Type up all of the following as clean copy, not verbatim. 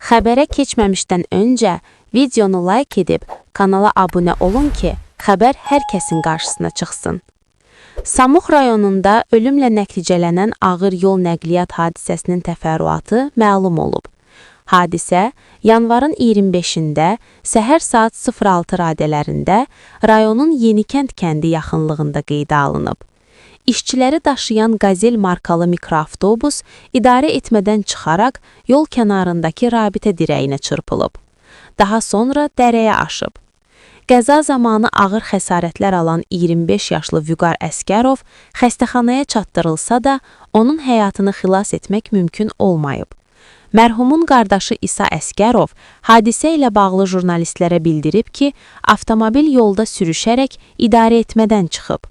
Xəbərə keçməmişdən öncə videonu like edib kanala abunə olun ki, xəbər hər kəsin qarşısına çıxsın. Samux rayonunda ölümlə nəticələnən ağır yol nəqliyyat hadisəsinin təfərrüatı məlum olub. Hadisə yanvarın 25-də səhər saat 06 radələrində rayonun Yenikənd kəndi yaxınlığında qeydə alınıb. İşçiləri daşıyan Qazel markalı mikroavtobus idarə etmədən çıxaraq yol kənarındakı rabitə dirəyinə çırpılıb. Daha sonra dərəyə aşıb. Qəza zamanı ağır xəsarətlər alan 25 yaşlı Vüqar Əsgərov xəstəxanaya çatdırılsa da, onun həyatını xilas etmək mümkün olmayıb. Mərhumun qardaşı İsa Əsgərov hadisə ilə bağlı jurnalistlərə bildirib ki, avtomobil yolda sürüşərək idarə etmədən çıxıb.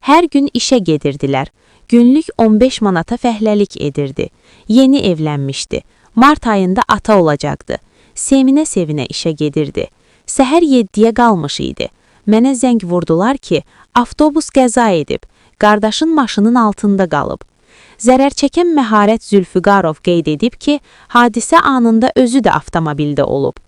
Hər gün işə gedirdilər. Günlük 15 manata fəhləlik edirdi. Yeni evlənmişdi. Mart ayında ata olacaqdı. Sevinə-sevinə işə gedirdi. Səhər 7-yə qalmış idi. Mənə zəng vurdular ki, avtobus qəza edib. Qardaşın maşının altında qalıb. Zərər çəkən Məharət Zülfüqarov qeyd edib ki, hadisə anında özü də avtomobildə olub.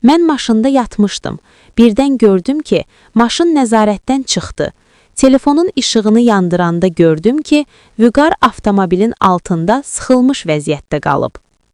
Mən maşında yatmışdım. Birdən gördüm ki, maşın nəzarətdən çıxdı. Telefonun işığını yandıranda gördüm ki, Vüqar avtomobilin altında sıxılmış vəziyyətdə qalıb.